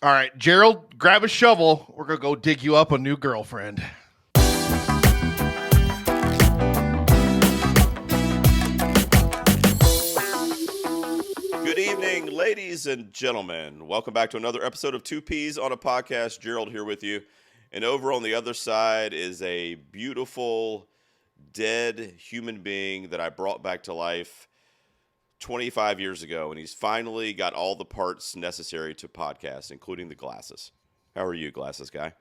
All right, Gerald, grab a shovel. We're going to go dig you up a new girlfriend. Good evening, ladies and gentlemen. Welcome back to another episode of Two Peas on a Podcast. Gerald here with you. And over on the other side is a beautiful, dead human being that I brought back to life 25 years ago. And he's finally got all the parts necessary to podcast, including the glasses. How are you, glasses guy?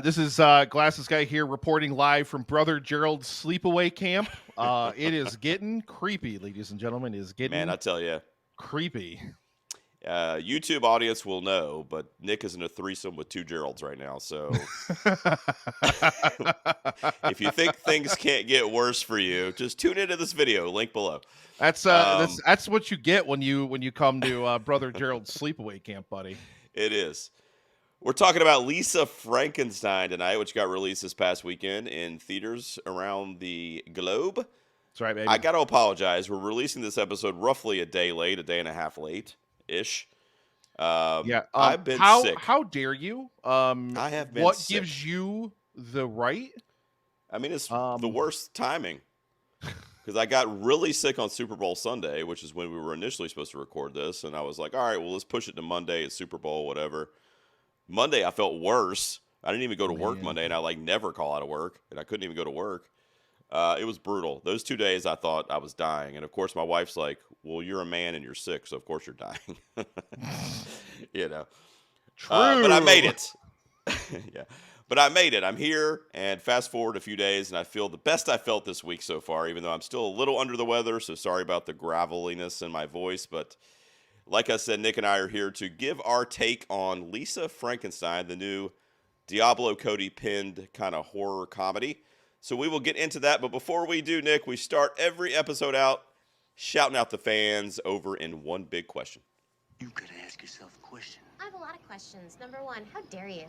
This is Glasses Guy here reporting live from Brother Gerald's sleepaway camp. It is getting creepy, ladies and gentlemen. It is getting Man, I tell you. creepy. YouTube audience will know, but Nick is in a threesome with two Geralds right now. So if you think things can't get worse for you, just tune into this video. Link below. That's what you get when you come to Brother Gerald's sleepaway camp, buddy. It is. We're talking about Lisa Frankenstein tonight, which got released this past weekend in theaters around the globe. That's right, baby. I got to apologize. We're releasing this episode roughly a day late, a day and a half late-ish. I've been sick. How dare you? I have been What sick. gives you the right? I mean, it's the worst timing. Because I got really sick on Super Bowl Sunday, which is when we were initially supposed to record this. And I was like, all right, well, let's push it to Monday. It's Super Bowl, whatever. Monday, I felt worse. I didn't even go to work Monday, and I never call out of work, and I couldn't even go to work. It was brutal. Those 2 days, I thought I was dying. And, of course, my wife's like, well, you're a man and you're sick, so of course you're dying. You know. True. But I made it. Yeah. But I made it. I'm here, and fast forward a few days, and I feel the best I felt this week so far, even though I'm still a little under the weather, so sorry about the graveliness in my voice. But like I said, Nick and I are here to give our take on Lisa Frankenstein, the new Diablo Cody pinned kind of horror comedy. So we will get into that. But before we do, Nick, we start every episode out shouting out the fans over in one big question. You gotta ask yourself a question. I have a lot of questions. Number one, how dare you?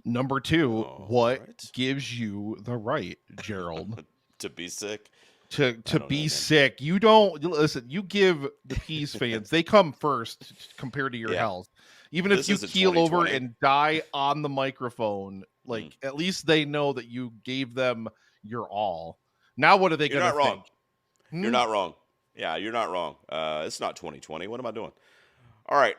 Number two, what right. gives you the right, Gerald, To be sick. to don't be know, man. sick? You don't listen. You give the Peas fans; they come first compared to your Yeah. health. Even if This you isn't keel over 2020. and die on the microphone, like at least they know that you gave them your all. Now, what are they You're going not to wrong. think? You're not wrong. Yeah, you're not wrong. It's not 2020. What am I doing? All right.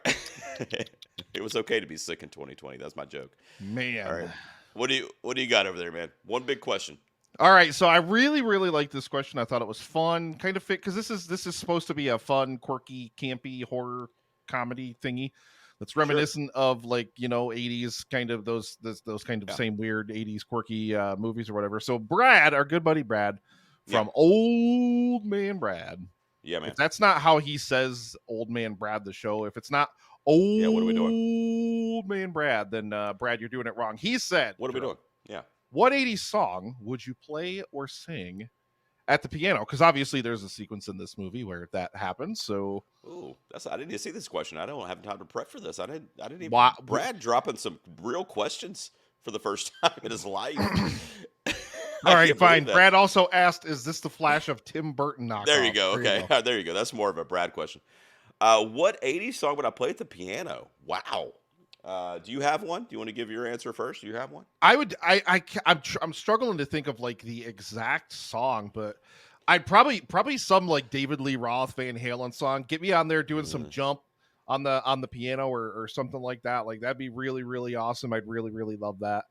It was okay to be sick in 2020. That's my joke. Man. All right. What do you got over there, man? One big question. All right, so I really, really like this question. I thought it was fun, kind of fit because this is supposed to be a fun, quirky, campy horror comedy thingy that's reminiscent of 80s kind of those kind of same weird 80s quirky movies or whatever. So Brad, our good buddy Brad from Old Man Brad. Yeah, man. If that's not how he says Old Man Brad the show, if it's not Old what are we doing? Man Brad, then Brad, you're doing it wrong. He said, What are we doing? Yeah. what 80s song would you play or sing at the piano? Because obviously there's a sequence in this movie where that happens. So, Ooh, I didn't even see this question. I don't have time to prep for this. I didn't even. Why- Brad dropping some real questions for the first time in his life. all right, can't fine. believe that. Brad also asked, "Is this the Flash of Tim Burton knockoff?" There you go. There you Okay, there you go. That's more of a Brad question. What 80s song would I play at the piano? Wow. Do you have one? Do you want to give your answer first? Do you have one? I'm struggling to think of the exact song, but I'd probably some David Lee Roth Van Halen song. Get me on there doing some jump on the piano or something like that. Like that'd be really, really awesome. I'd really, really love that.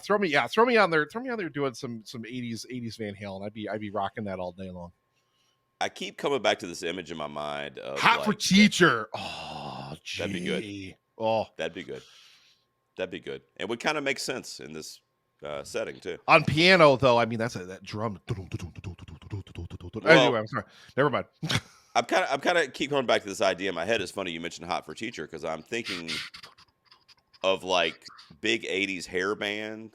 Throw me on there doing some 80s Van Halen. I'd be rocking that all day long. I keep coming back to this image in my mind of Hot for Teacher. Oh, gee. That'd be good. Oh, That'd be good. That'd be good. And would kind of make sense in this setting too. on piano though, I mean that drum. Anyway, I'm sorry. Never mind. I'm kind of keep coming back to this idea in my head. It's funny you mentioned Hot for Teacher because I'm thinking of big 80s hair band,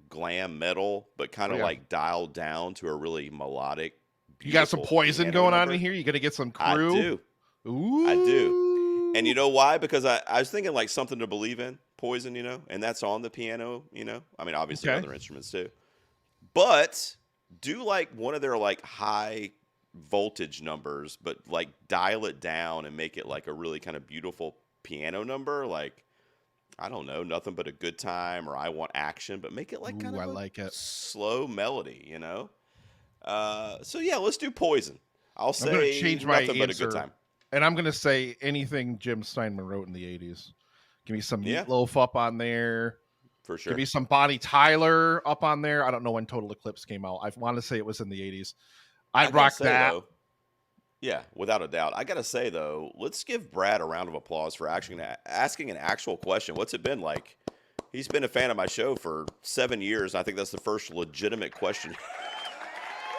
glam metal, but kind of dialed down to a really melodic. You got some Poison going on in here. You got to get some Crew. I do. Ooh. I do. And you know why? Because I was thinking Something to Believe in, Poison, and that's on the piano, I mean, obviously other instruments too. But do one of their high voltage numbers, but dial it down and make it a really kind of beautiful piano number. I don't know, nothing but a good time, or I want action, but make it like kind Ooh, I of a like it. slow melody, you know? So yeah, let's do Poison. I'll I'm going to say change my nothing but a good answer, time. and I'm going to say anything Jim Steinman wrote in the 80s. Give me some Yeah, Meatloaf up on there. for Give sure. me some Bonnie Tyler up on there. I don't know when Total Eclipse came out. I want to say it was in the 80s. I I'd gotta rock say that. though, yeah, without a doubt. I gotta say though, let's give Brad a round of applause for actually asking an actual question. What's it been like? He's been a fan of my show for 7 years. I think that's the first legitimate question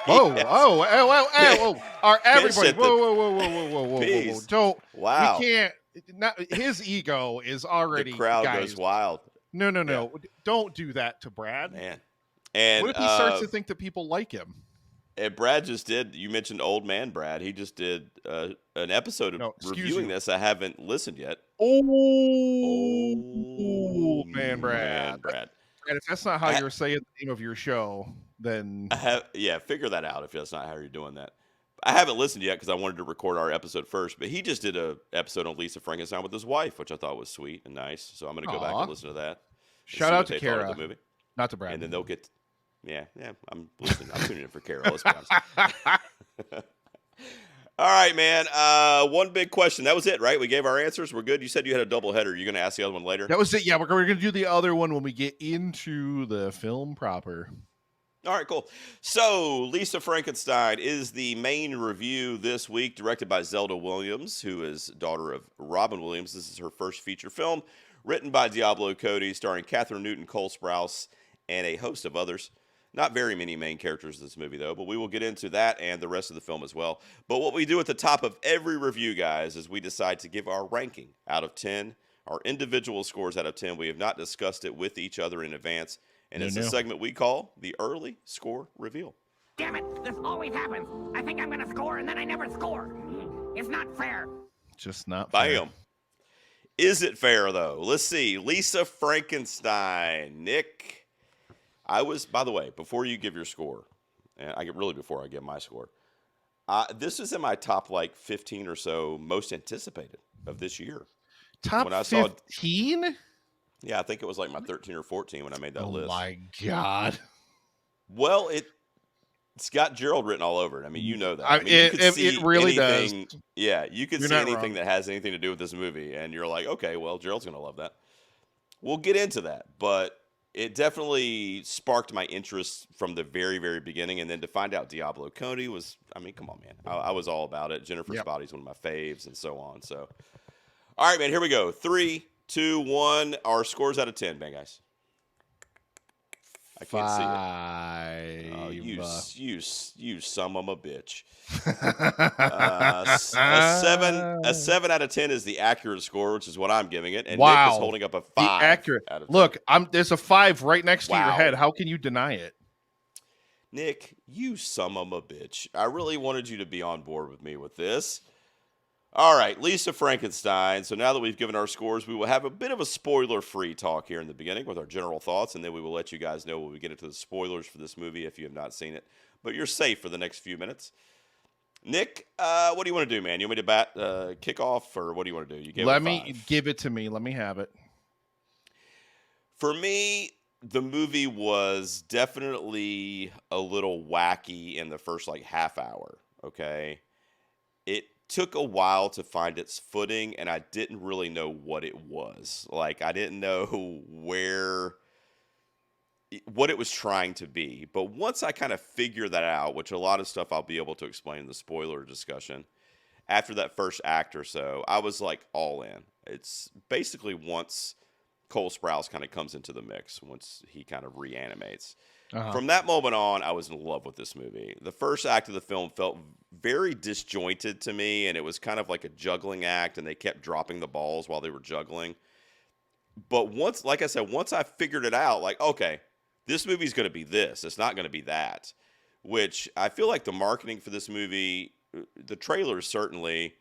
he Whoa, has oh, oh, oh, oh, whoa. All right, pitched everybody, at the whoa. piece. Don't, we Wow, can't, not, his ego is the already, crowd goes guys, wild. Yeah, no. Don't do that to Brad. man. What And if he starts to think that people like him? Brad just did. You mentioned old man Brad. He just did an episode of No, excuse reviewing you. this. I haven't listened yet. Oh, man, Oh Brad. man, Brad. Brad, if that's not how I, you're saying the name of your show, then yeah, figure that out if that's not how you're doing that. I haven't listened yet because I wanted to record our episode first. But he just did a episode on Lisa Frankenstein with his wife, which I thought was sweet and nice. So I'm going to go back aw. and listen to that and Shout see out what to they thought of Kara, the movie. not to Brad. And then they'll get, yeah. I'm listening. I'm tuning in for Kara. Let's be honest. All right, man. One big question. That was it, right? We gave our answers. We're good. You said you had a double header. You're going to ask the other one later. That was it. Yeah, we're going to do the other one when we get into the film proper. All right, cool. So, Lisa Frankenstein is the main review this week, directed by Zelda Williams, who is daughter of Robin Williams. This is her first feature film, written by Diablo Cody, starring Catherine Newton, Cole Sprouse, and a host of others. Not very many main characters in this movie, though, but we will get into that and the rest of the film as well. But what we do at the top of every review, guys, is we decide to give our ranking out of 10, our individual scores out of 10. We have not discussed it with each other in advance. And it's a segment we call the early score reveal. Damn it, this always happens. I think I'm going to score and then I never score. It's not fair. Just not fair. Bam. Is it fair, though? Let's see. Lisa Frankenstein. Nick, by the way, before you give your score, and before I give my score, this is in my top 15 or so most anticipated of this year. Top when I saw 15? Yeah, I think it was my 13 or 14 when I made that list. Oh, my God. Well, it's got Gerald written all over it. I mean, you know that. I mean, it really does. Yeah, you could You're see not anything wrong. that has anything to do with this movie, and you're like, okay, well, Gerald's going to love that. We'll get into that, but it definitely sparked my interest from the very, very beginning, and then to find out Diablo Cody was, I mean, come on, man. I was all about it. Jennifer's Body's one of my faves, and so on. So, all right, man, here we go. 3, 2, 1. Our scores out of 10, man, guys. I can't see it. Oh, you son of a bitch. A 7 out of 10 is the accurate score, which is what I'm giving it. And Nick is holding up a 5 accurate. out of 10. Look, there's a 5 right next to your head. How can you deny it? Nick, you son of a bitch. I really wanted you to be on board with me with this. All right, Lisa Frankenstein. So now that we've given our scores, we will have a bit of a spoiler-free talk here in the beginning with our general thoughts, and then we will let you guys know when we get into the spoilers for this movie if you have not seen it. But you're safe for the next few minutes. Nick, what do you want to do, man? You want me to kick off, or what do you want to do? You gave it a 5. Give it to me. Let me have it. For me, the movie was definitely a little wacky in the first half hour, okay? It took a while to find its footing, and I didn't really know what it was. I didn't know what it was trying to be. But once I kind of figured that out, which a lot of stuff I'll be able to explain in the spoiler discussion, after that first act or so, I was all in. It's basically once Cole Sprouse kind of comes into the mix, once he kind of reanimates. From that moment on, I was in love with this movie. The first act of the film felt very disjointed to me, and it was kind of like a juggling act, and they kept dropping the balls while they were juggling. But once I figured it out, okay, this movie's going to be this. It's not going to be that, which I feel like the marketing for this movie, the trailers certainly,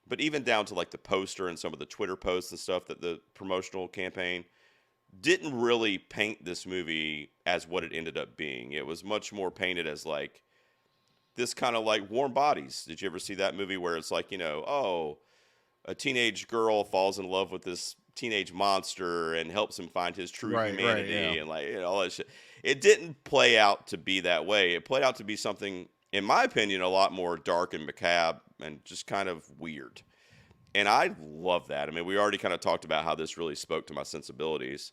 but even down to the poster and some of the Twitter posts and stuff, that the promotional campaign didn't really paint this movie as what it ended up being. It was much more painted as this kind of Warm Bodies. Did you ever see that movie where it's a teenage girl falls in love with this teenage monster and helps him find his true Right, humanity yeah. and like all that shit. It didn't play out to be that way. It played out to be something, in my opinion, a lot more dark and macabre and just kind of weird. And I love that. I mean, we already kind of talked about how this really spoke to my sensibilities.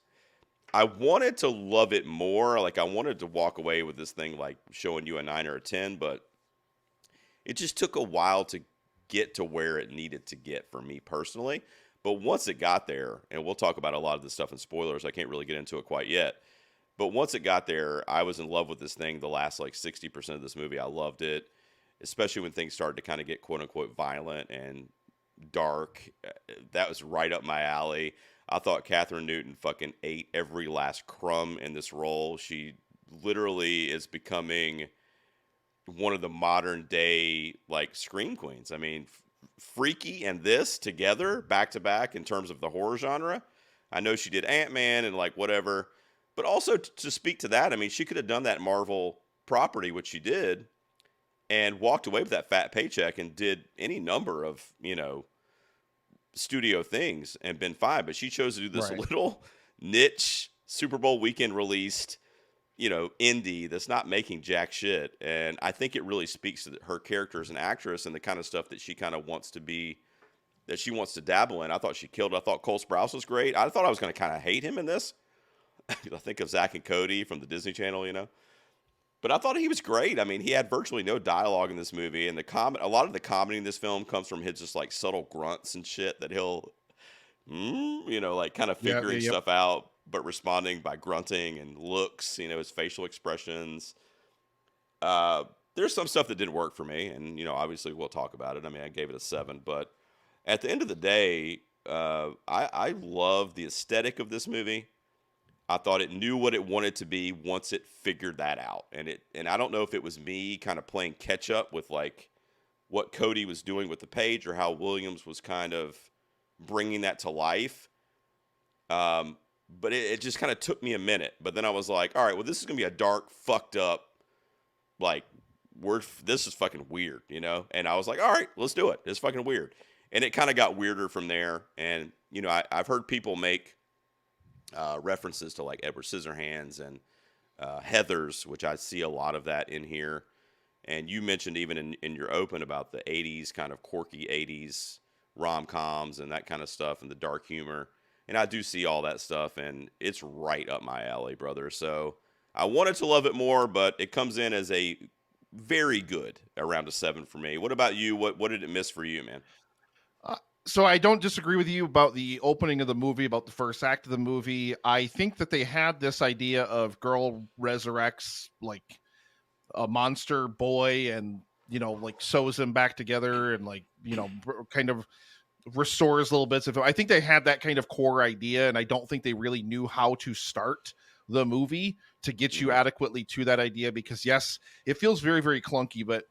I wanted to love it more. Like I wanted to walk away with this thing like showing you a 9 or a 10, but it just took a while to get to where it needed to get for me personally. But once it got there, and we'll talk about a lot of this stuff in spoilers, I can't really get into it quite yet. But once it got there, I was in love with this thing the last like 60% of this movie. I loved it, especially when things started to kind of get quote unquote violent and dark. That was right up my alley. I thought Catherine Newton fucking ate every last crumb in this role. She literally is becoming one of the modern day like scream queens. I mean, Freaky and this together back to back in terms of the horror genre. I know she did Ant-Man and like whatever, but also to speak to that, I mean, she could have done that Marvel property, which she did, and walked away with that fat paycheck and did any number of, studio things and been fine. But she chose to do this Right. little niche Super Bowl weekend released, indie that's not making jack shit. And I think it really speaks to her character as an actress and the kind of stuff that she kind of wants to be, that she wants to dabble in. I thought she killed it. I thought Cole Sprouse was great. I thought I was going to kind of hate him in this. I think of Zach and Cody from the Disney Channel, But I thought he was great. I mean, he had virtually no dialogue in this movie, and a lot of the comedy in this film comes from his just like subtle grunts and shit that he'll, like kind of figuring Yep. stuff out, but responding by grunting and looks, his facial expressions. There's some stuff that didn't work for me, and obviously we'll talk about it. I mean, I gave it a 7, but at the end of the day, I love the aesthetic of this movie. I thought it knew what it wanted to be once it figured that out. And I don't know if it was me kind of playing catch up with like what Cody was doing with the page or how Williams was kind of bringing that to life. But it just kind of took me a minute. But then I was like, all right, well, this is going to be a dark, fucked up, like, this is fucking weird, And I was like, all right, let's do it. It's fucking weird. And it kind of got weirder from there. And, I've heard people make references to like Edward Scissorhands and Heathers, which I see a lot of that in here. And you mentioned even in your open about the 80s, kind of quirky 80s rom-coms and that kind of stuff and the dark humor. And I do see all that stuff, and it's right up my alley, brother. So I wanted to love it more, but it comes in as a very good, around a 7 for me. What about you? What did it miss for you, man? So I don't disagree with you about the opening of the movie, about the first act of the movie. I think that they had this idea of girl resurrects like a monster boy and, like sews him back together and like, kind of restores little bits of it. I think they had that kind of core idea, and I don't think they really knew how to start the movie to get you adequately to that idea, because yes, it feels very, very clunky, but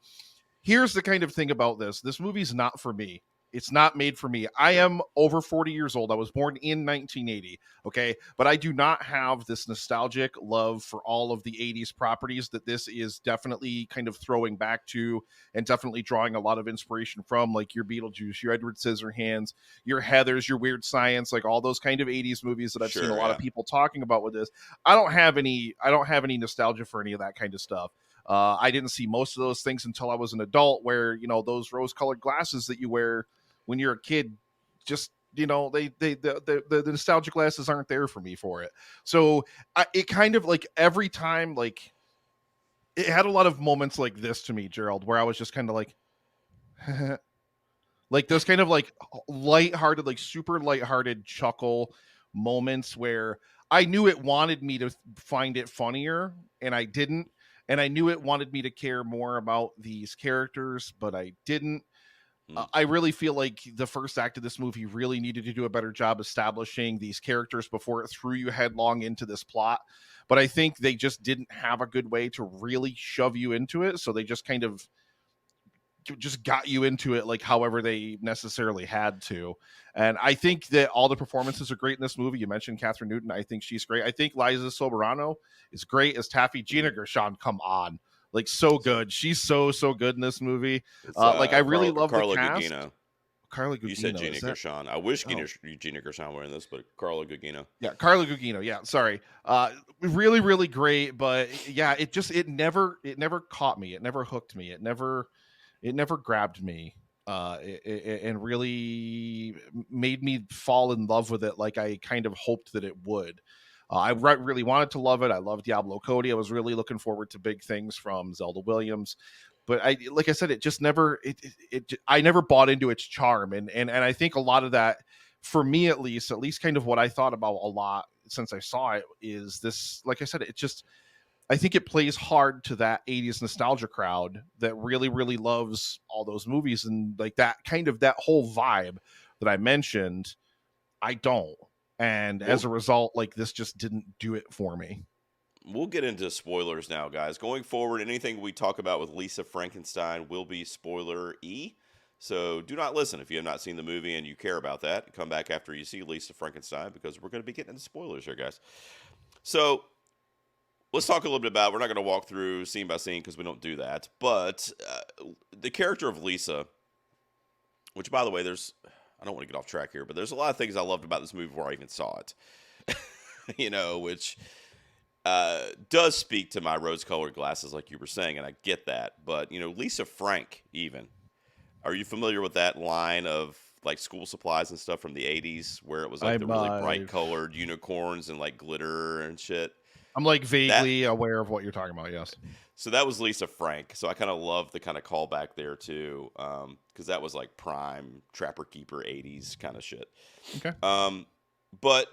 here's the kind of thing about this. This movie's not for me. It's not made for me. I am over 40 years old. I was born in 1980. Okay. But I do not have this nostalgic love for all of the 80s properties that this is definitely kind of throwing back to and definitely drawing a lot of inspiration from, like your Beetlejuice, your Edward Scissorhands, your Heathers, your Weird Science, like all those kind of 80s movies that I've seen a lot of people talking about with this. I don't have any nostalgia for any of that kind of stuff. I didn't see most of those things until I was an adult, where, those rose-colored glasses that you wear when you're a kid, just, the nostalgic glasses aren't there for me for it. So it kind of like every time, like it had a lot of moments like this to me, Gerald, where I was just kind of like, like those kind of like lighthearted, like super lighthearted chuckle moments where I knew it wanted me to find it funnier and I didn't. And I knew it wanted me to care more about these characters, but I didn't. I really feel like the first act of this movie really needed to do a better job establishing these characters before it threw you headlong into this plot. But I think they just didn't have a good way to really shove you into it. So they just kind of just got you into it like however they necessarily had to. And I think that all the performances are great in this movie. You mentioned Catherine Newton. I think she's great. I think Liza Soberano is great as Taffy. Gina Gershon, come on. Like so good. She's so good in this movie. Like I really love Carla the cast. Gugino. Carla You said Gugino. Gina Is that? Gershon. I wish Oh, Gina Gershon were in this, but Carla Gugino. yeah, Carla Gugino. Yeah, sorry. Really, really great, but yeah, it never caught me. It never hooked me. It never grabbed me. And really made me fall in love with it like I kind of hoped that it would. Really wanted to love it. I love Diablo Cody. I was really looking forward to big things from Zelda Williams, but like I said, it just never. I never bought into its charm, and I think a lot of that, for me at least, kind of what I thought about a lot since I saw it is this. Like I said, it just I think it plays hard to that 80s nostalgia crowd that really, really loves all those movies and like that kind of that whole vibe that I mentioned. I don't. And as We'll a result, like this just didn't do it for me. we'll get into spoilers now, guys. Going forward, anything we talk about with Lisa Frankenstein will be spoiler E. So do not listen if you have not seen the movie and you care about that. Come back after you see Lisa Frankenstein because we're going to be getting into spoilers here, guys. So let's talk a little bit about. We're not going to walk through scene by scene because we don't do that. But the character of Lisa, which by the way, I don't want to get off track here, but there's a lot of things I loved about this movie before I even saw it. Which does speak to my rose-colored glasses, like you were saying, and I get that. But Lisa Frank, even, are you familiar with that line of like school supplies and stuff from the '80s, where it was like the I'm really bright-colored unicorns and like glitter and shit? I'm like That vaguely aware of what you're talking about. Yes. so that was Lisa Frank. So I kind of love the kind of callback there too, because that was like prime Trapper Keeper '80s kind of shit. Okay. But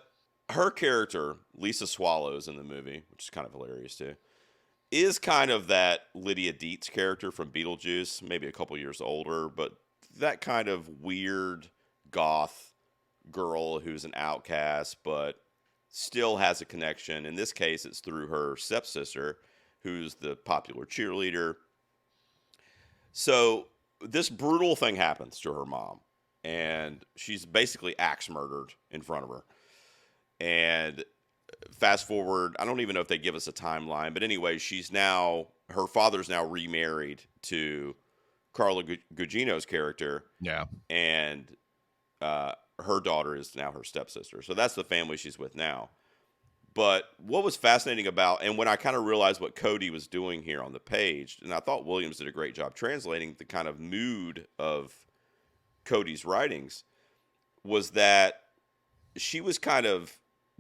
her character, Lisa Swallows in the movie, which is kind of hilarious too, is kind of that Lydia Dietz character from Beetlejuice, maybe a couple years older, but that kind of weird goth girl who's an outcast, but still has a connection. In this case, it's through her stepsister, who's the popular cheerleader. So this brutal thing happens to her mom, and she's basically axe murdered in front of her. And fast forward, I don't even know if they give us a timeline, but anyway, her father's now remarried to Carla Gugino's character, Yeah. and her daughter is now her stepsister. So that's the family she's with now. But what was fascinating about, and when I kind of realized what Cody was doing here on the page, and I thought Williams did a great job translating the kind of mood of Cody's writings, was that she was kind of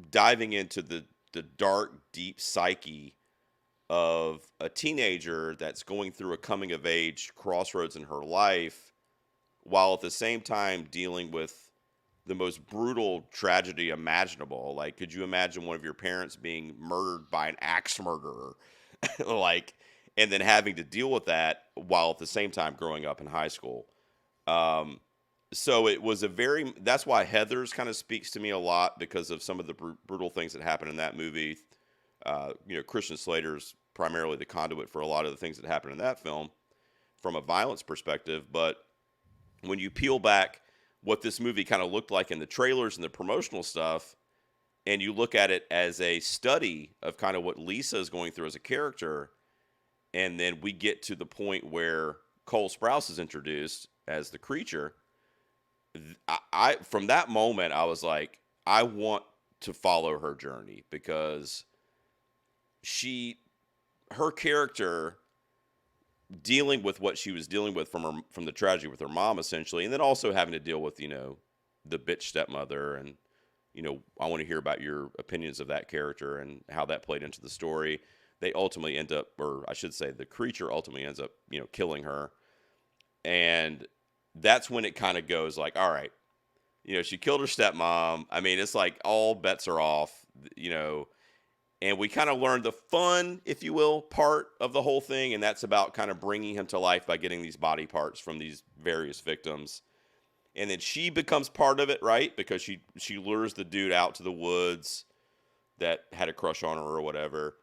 diving into the dark, deep psyche of a teenager that's going through a coming of age crossroads in her life, while at the same time dealing with the most brutal tragedy imaginable. Like, could you imagine one of your parents being murdered by an axe murderer? Like, and then having to deal with that while at the same time growing up in high school. So it was that's why Heathers kind of speaks to me a lot, because of some of the brutal things that happened in that movie. Christian Slater's primarily the conduit for a lot of the things that happened in that film from a violence perspective. But when you peel back what this movie kind of looked like in the trailers and the promotional stuff, and you look at it as a study of kind of what Lisa is going through as a character, and then we get to the point where Cole Sprouse is introduced as the creature, I from that moment, I was like, I want to follow her journey, because her character, dealing with what she was dealing with from the tragedy with her mom, essentially, and then also having to deal with the bitch stepmother, and I want to hear about your opinions of that character and how that played into the story. They ultimately end up, or I should say, the creature ultimately ends up killing her, and that's when it kind of goes like, all right, she killed her stepmom. I mean, it's like all bets are off, and we kind of learned the fun, if you will, part of the whole thing. And that's about kind of bringing him to life by getting these body parts from these various victims. And then she becomes part of it, right? Because she lures the dude out to the woods that had a crush on her or whatever.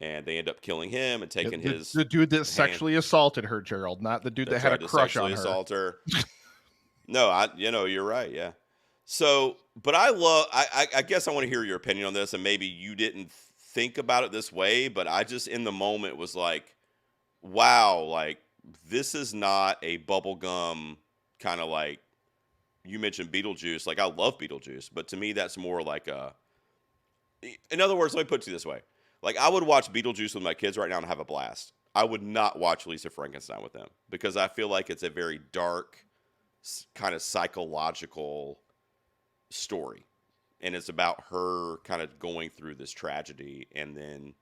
And they end up killing him and taking The dude that sexually assaulted her, Gerald, not the dude that had a crush on her. Assault her. No, you're right. Yeah. So, but I guess I want to hear your opinion on this, and maybe you didn't think about it this way, but I just in the moment was like, wow, like this is not a bubblegum kind of like you mentioned Beetlejuice. Like, I love Beetlejuice, but to me, that's more like in other words, let me put it to you this way. Like, I would watch Beetlejuice with my kids right now and have a blast. I would not watch Lisa Frankenstein with them because I feel like it's a very dark, kind of psychological story. And it's about her kind of going through this tragedy and then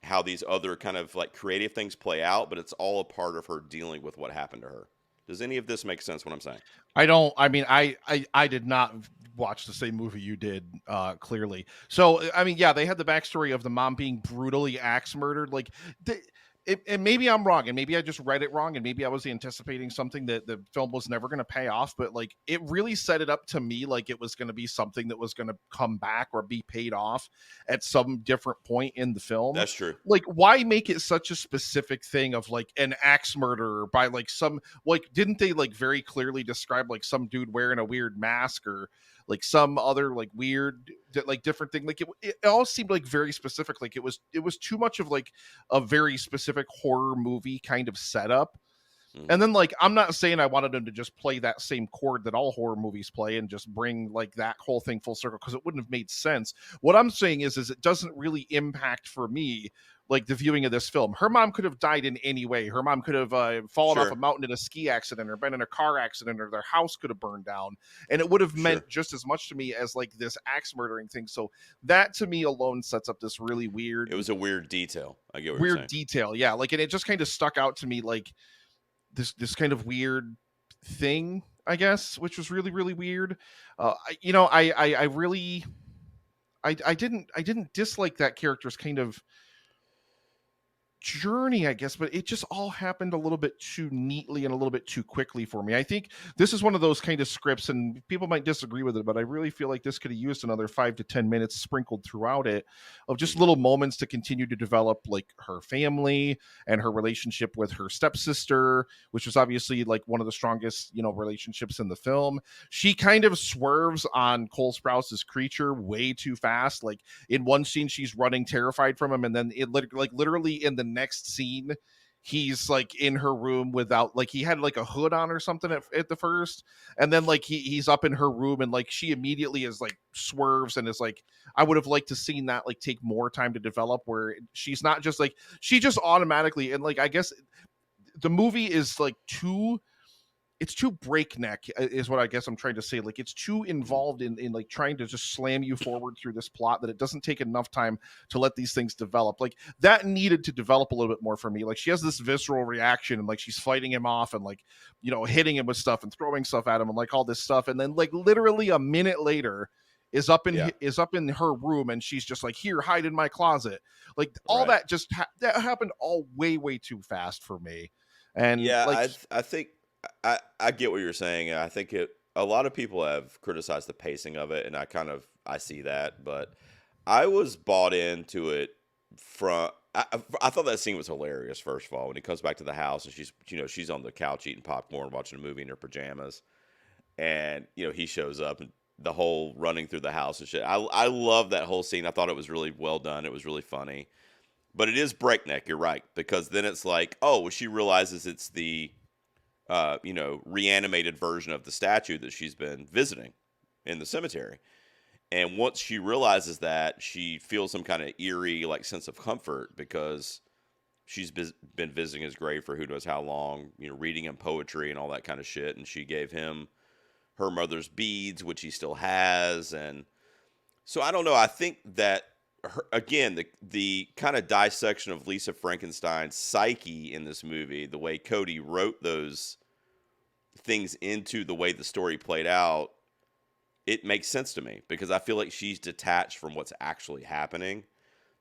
how these other kind of like creative things play out, but it's all a part of her dealing with what happened to her. Does any of this make sense what I'm saying? I mean, I did not watch the same movie you did, clearly. So, I mean, yeah, they had the backstory of the mom being brutally axe murdered. Like, and maybe I'm wrong, and maybe I just read it wrong, and maybe I was anticipating something that the film was never going to pay off. But like, it really set it up to me like it was going to be something that was going to come back or be paid off at some different point in the film. That's true. Like, why make it such a specific thing of like an axe murderer by like some, like, didn't they like very clearly describe like some dude wearing a weird mask or like some other like weird like different thing? Like it all seemed like very specific. Like it was too much of like a very specific horror movie kind of setup. And then, like, I'm not saying I wanted them to just play that same chord that all horror movies play and just bring, like, that whole thing full circle, because it wouldn't have made sense. What I'm saying is it doesn't really impact, for me, like, the viewing of this film. Her mom could have died in any way. Her mom could have fallen off a mountain in a ski accident or been in a car accident, or their house could have burned down. And it would have meant just as much to me as, like, this axe murdering thing. So that, to me, alone sets up this really weird... It was a weird detail. I get what you're saying. Weird detail, yeah. Like, and it just kind of stuck out to me, like, this kind of weird thing, I guess, which was really, really weird. I really didn't dislike that character's kind of journey, I guess, but it just all happened a little bit too neatly and a little bit too quickly for me. I think this is one of those kind of scripts, and people might disagree with it, but I really feel like this could have used another 5 to 10 minutes sprinkled throughout it of just little moments to continue to develop like her family and her relationship with her stepsister, which was obviously like one of the strongest, relationships in the film. She kind of swerves on Cole Sprouse's creature way too fast. Like in one scene, she's running terrified from him, and then it literally in the next scene he's like in her room without, like, he had like a hood on or something at the first, and then like he's up in her room, and like she immediately is like swerves and is like, I would have liked to seen that like take more time to develop, where she's not just like, she just automatically, and like I guess the movie is like it's too breakneck is what I guess I'm trying to say. Like it's too involved in like trying to just slam you forward through this plot that it doesn't take enough time to let these things develop. Like that needed to develop a little bit more for me. Like she has this visceral reaction and like she's fighting him off and like, hitting him with stuff and throwing stuff at him and like all this stuff. And then like literally a minute later is up in her room and she's just like, here, hide in my closet. Like all that just that happened all way, way too fast for me. And yeah, like, I think I get what you're saying. I think a lot of people have criticized the pacing of it, and I see that, but I was bought into it from. I thought that scene was hilarious. First of all, when he comes back to the house and she's on the couch eating popcorn, watching a movie in her pajamas, and he shows up and the whole running through the house and shit. I love that whole scene. I thought it was really well done. It was really funny, but it is breakneck. You're right, because then it's like, oh, she realizes it's the reanimated version of the statue that she's been visiting in the cemetery. And once she realizes that, she feels some kind of eerie, like, sense of comfort because she's been visiting his grave for who knows how long, reading him poetry and all that kind of shit. And she gave him her mother's beads, which he still has. And so I don't know. I think that again, the kind of dissection of Lisa Frankenstein's psyche in this movie, the way Cody wrote those things into the way the story played out, it makes sense to me because I feel like she's detached from what's actually happening.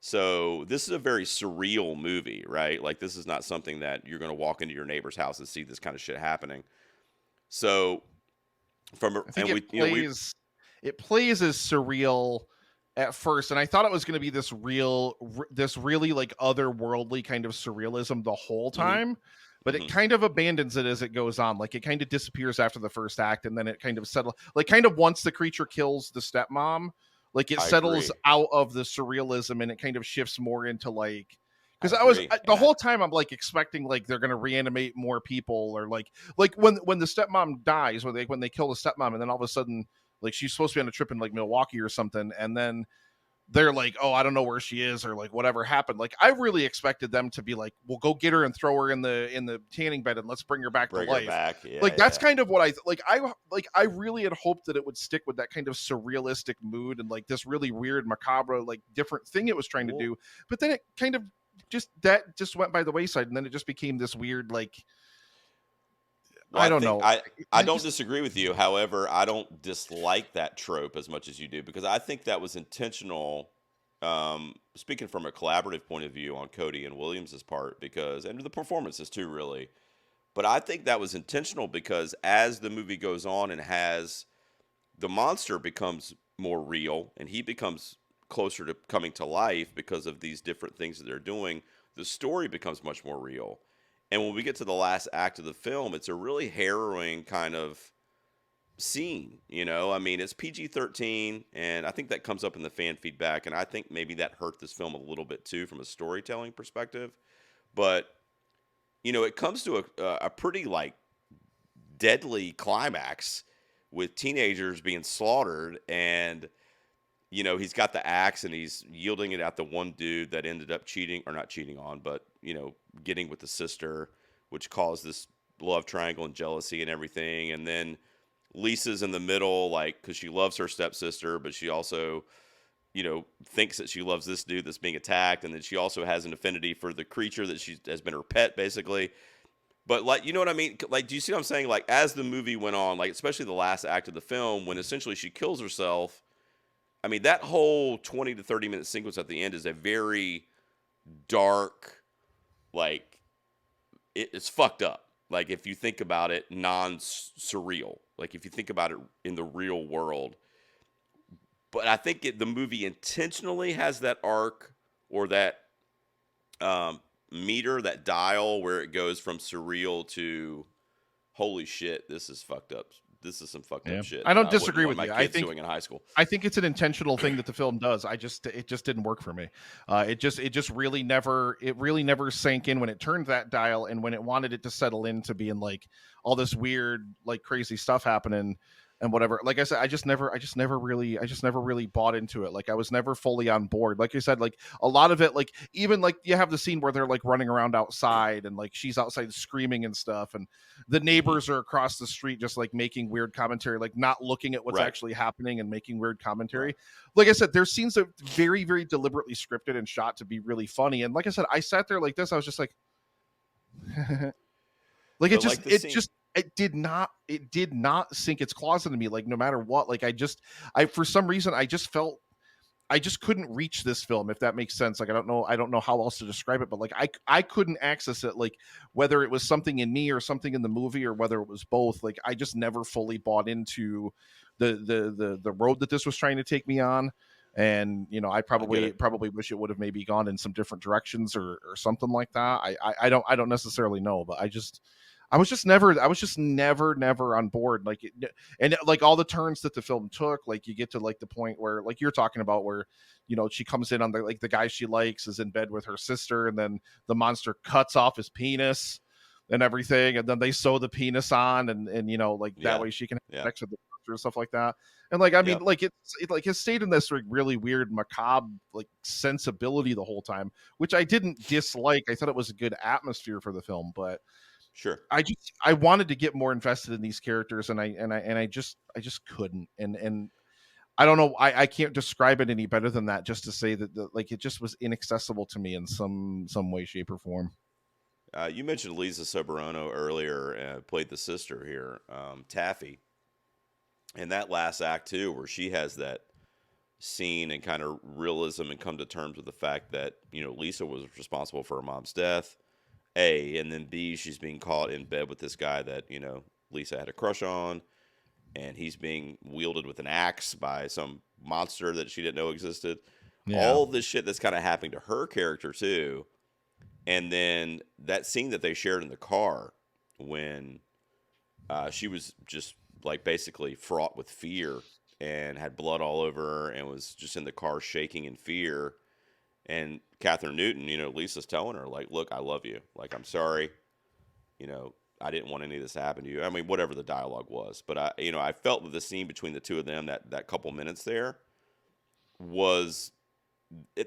So this is a very surreal movie, right? Like this is not something that you're going to walk into your neighbor's house and see this kind of shit happening. So it plays as surreal at first, and I thought it was going to be this really like otherworldly kind of surrealism the whole time, but it kind of abandons it as it goes on. Like it kind of disappears after the first act, and then it kind of once the creature kills the stepmom, like it settles out of the surrealism and it kind of shifts more into like I Because agree. the whole time I'm like expecting like they're gonna reanimate more people, or like when the stepmom dies, when they kill the stepmom, and then all of a sudden like she's supposed to be on a trip in like Milwaukee or something, and then they're like, oh, I don't know where she is, or like whatever happened. Like I really expected them to be like, we'll go get her and throw her in the tanning bed and let's bring her back to Bring her life. back. Yeah, Like that's yeah. kind of what I really had hoped that it would stick with that kind of surrealistic mood and like this really weird macabre like different thing it was trying to Well, do. But then it kind of just went by the wayside, and then it just became this weird like Well, I I don't think know. I I don't just disagree with you. However, I don't dislike that trope as much as you do because I think that was intentional. Speaking from a collaborative point of view on Cody and Williams's part, because and the performances too, really. But I think that was intentional because as the movie goes on and has the monster becomes more real and he becomes closer to coming to life because of these different things that they're doing, the story becomes much more real. And when we get to the last act of the film, it's a really harrowing kind of scene. I mean, it's PG-13, and I think that comes up in the fan feedback, and I think maybe that hurt this film a little bit too from a storytelling perspective. But it comes to a pretty like deadly climax with teenagers being slaughtered, and he's got the axe and he's yielding it at the one dude that ended up cheating, or not cheating on, but getting with the sister, which caused this love triangle and jealousy and everything. And then Lisa's in the middle, like, because she loves her stepsister, but she also thinks that she loves this dude that's being attacked, and then she also has an affinity for the creature that she has been her pet, basically. But like, you know what I mean? Like, do you see what I'm saying? Like, as the movie went on, like, especially the last act of the film, when essentially she kills herself. I mean, that whole 20 to 30-minute sequence at the end is a very dark, like, it's fucked up. Like, if you think about it, non-surreal. Like, if you think about it in the real world. But I think the movie intentionally has that arc or that meter, that dial where it goes from surreal to holy shit, this is fucked up. This is some fucked up yeah, shit I that don't I wouldn't disagree want with my you. kids doing in high school. I think it's an intentional thing that the film does. It just didn't work for me. It just really never sank in when it turned that dial, and when it wanted it to settle into being like all this weird like crazy stuff happening and whatever. Like I said, I just never really bought into it. Like I was never fully on board. Like I said, like a lot of it, like even like you have the scene where they're like running around outside and like she's outside screaming and stuff, and the Hmm. neighbors are across the street just like making weird commentary, like not looking at what's Right, actually happening and making weird right. commentary. Like I said, there's scenes that very, very deliberately scripted and shot to be really funny. And like I said, I sat there like this, I was just like, like But like the scene, it did not sink its claws into me. Like no matter what, like I for some reason I just felt I just couldn't reach this film, if that makes sense. Like I don't know how else to describe it, but like I couldn't access it, like whether it was something in me or something in the movie or whether it was both. Like I just never fully bought into the road that this was trying to take me on. And I I get probably wish it would have maybe gone in some different directions or something like that. I don't necessarily know, but I was just never on board. Like like all the turns that the film took, like you get to like the point where like you're talking about where she comes in on the like the guy she likes is in bed with her sister, and then the monster cuts off his penis and everything, and then they sew the penis on, and like that Yeah, way she can have yeah, sex with the monster and stuff like that. And like I mean yep, like it like has stayed in this like really weird macabre like sensibility the whole time, which I didn't dislike. I thought it was a good atmosphere for the film, but sure. I wanted to get more invested in these characters, and I just couldn't. And I don't know, I can't describe it any better than that, just to say that like it just was inaccessible to me in some way, shape, or form. You mentioned Lisa Soberano earlier, played the sister here, Taffy, and that last act too, where she has that scene and kind of realism and come to terms with the fact that Lisa was responsible for her mom's death. A, and then B, she's being caught in bed with this guy that Lisa had a crush on, and he's being wielded with an axe by some monster that she didn't know existed. Yeah. All this shit that's kind of happening to her character too, and then that scene that they shared in the car when she was just like basically fraught with fear and had blood all over her and was just in the car shaking in fear. And Catherine Newton, Lisa's telling her, like, look, I love you. Like, I'm sorry. I didn't want any of this to happen to you. I mean, whatever the dialogue was. But, I felt that the scene between the two of them, that couple minutes there, was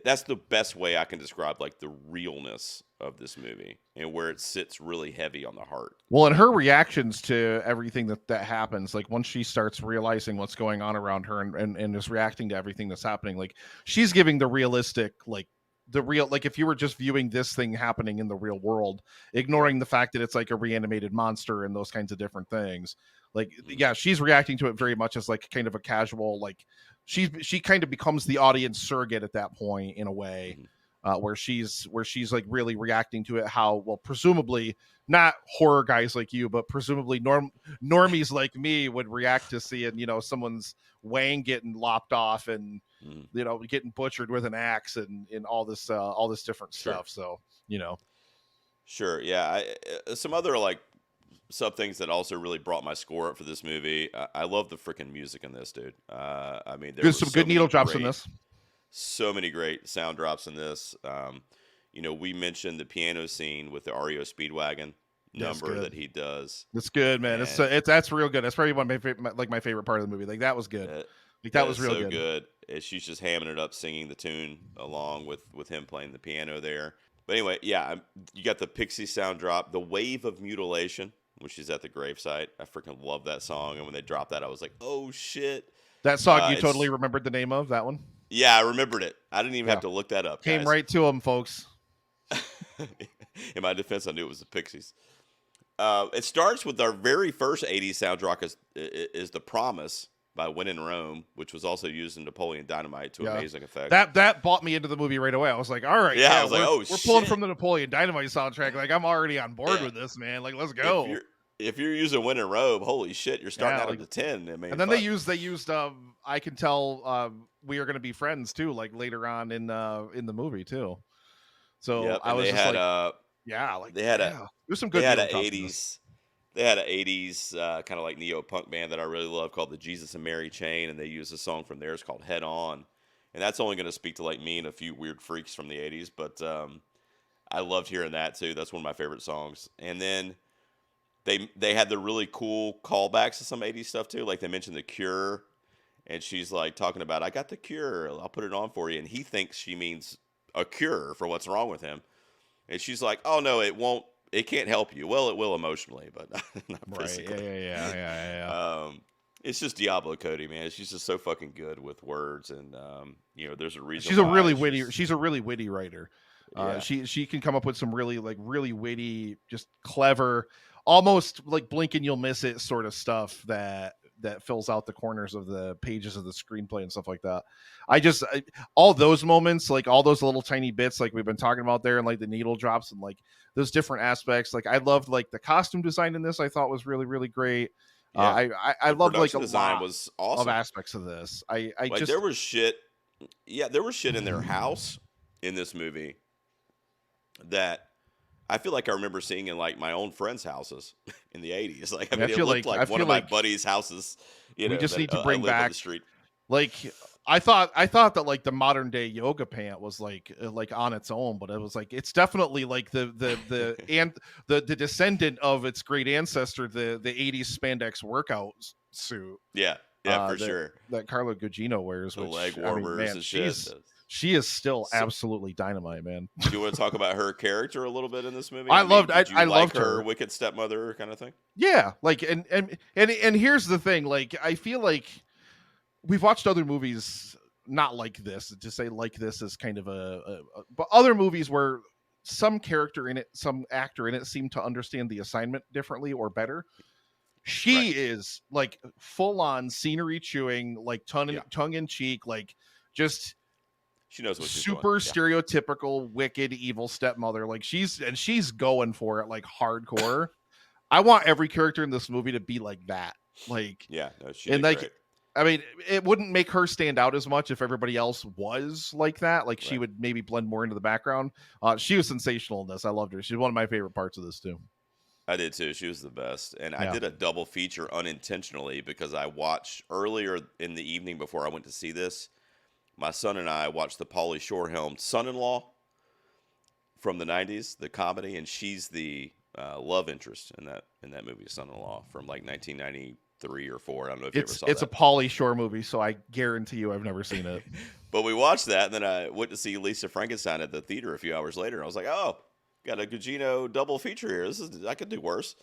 that's the best way I can describe like the realness of this movie and where it sits really heavy on the heart. Well, and her reactions to everything that happens, like once she starts realizing what's going on around her and is reacting to everything that's happening, like she's giving the realistic, like if you were just viewing this thing happening in the real world, ignoring the fact that it's like a reanimated monster and those kinds of different things, like yeah, she's reacting to it very much as like kind of a casual, like she kind of becomes the audience surrogate at that point in a way. Where she's like really reacting to it, how, well, presumably not horror guys like you, but presumably normies like me would react to seeing, someone's wang getting lopped off and, getting butchered with an axe and all this different stuff. So, Sure. Yeah. Some other like sub things that also really brought my score up for this movie. I love the freaking music in this, dude. I mean, there's some good needle drops in this. So many great sound drops in this. We mentioned the piano scene with the REO Speedwagon number that he does. It's good, man. And that's real good. That's probably one of my favorite part of the movie. Like that was good. That was real so good. She's just hamming it up, singing the tune along with him playing the piano there. But anyway, yeah, you got the Pixie sound drop, the Wave of Mutilation, when she's at the gravesite. I freaking love that song. And when they dropped that, I was like, oh shit. That song you totally remembered the name of, that one? Yeah, I remembered it. I didn't even have to look that up. Came right to them, folks. In my defense, I knew it was the Pixies. It starts with our very first 80s soundtrack is The Promise by When in Rome, which was also used in Napoleon Dynamite to amazing effect. That bought me into the movie right away. I was like, all right, I was like, oh, we're pulling from the Napoleon Dynamite soundtrack. Like, I'm already on board with this, man. Like, let's go. If you're using When in Rome, holy shit, you're starting out at the 10. I mean, and then they used I Can Tell We Are Gonna Be Friends too, like later on in the movie too. So I was just there's some good. They had an 80s. They had an 80s kind of like neo-punk band that I really love called the Jesus and Mary Chain, and they used a song from theirs called Head On. And that's only going to speak to like me and a few weird freaks from the 80s, but I loved hearing that too. That's one of my favorite songs. And then they had the really cool callbacks to some 80s stuff too. Like they mentioned The Cure, and she's like talking about, I got the cure, I'll put it on for you. And he thinks she means a cure for what's wrong with him. And she's like, oh no, it can't help you. Well, it will emotionally, but not physically. Right. Yeah. It's just Diablo Cody, man. She's just so fucking good with words, and there's a reason. She's a really witty writer. She can come up with some really witty, just clever, almost like blink and you'll miss it sort of stuff that fills out the corners of the pages of the screenplay and stuff like that. All those moments, like all those little tiny bits, like we've been talking about there, and like the needle drops and like those different aspects. Like I loved like the costume design in this. I thought was really, really great. Yeah. I loved like a design lot was awesome. Of aspects of this. There was shit. Yeah, there was shit in their house in this movie that I feel like I remember seeing in like my own friends' houses in the 80s. Like, I mean, it looked like one of my buddies' houses. We just need to bring back the street. Like I thought that like the modern day yoga pant was like on its own, but it was like it's definitely like the descendant of its great ancestor, the 80s spandex workout suit. Yeah, for sure. That Carla Gugino wears, the leg warmers and shit. She is still absolutely dynamite, man. Do you want to talk about her character a little bit in this movie? I loved her wicked stepmother kind of thing. Yeah, like and here's the thing, like I feel like we've watched other movies not like this, to say like this is kind of but other movies where some character in it, some actor in it seemed to understand the assignment differently or better. She is like full on scenery chewing, like tongue in cheek, like just she knows what she's super stereotypical, wicked, evil stepmother. Like she's going for it like hardcore. I want every character in this movie to be like that. Like she did great. I mean, it wouldn't make her stand out as much if everybody else was like that. Like she would maybe blend more into the background. She was sensational in this. I loved her. She's one of my favorite parts of this too. I did too. She was the best. And I did a double feature unintentionally because I watched earlier in the evening before I went to see this. my son and I watched the Pauly Shore-helmed Son-in-Law from the 90s, the comedy, and she's the love interest in that movie, Son-in-Law, from like 1993 or 4. I don't know if you ever saw It's that. a Pauly Shore movie, so I guarantee you I've never seen it. But we watched that, and then I went to see Lisa Frankenstein at the theater a few hours later. And I was like, oh, got a Gugino double feature here. I could do worse.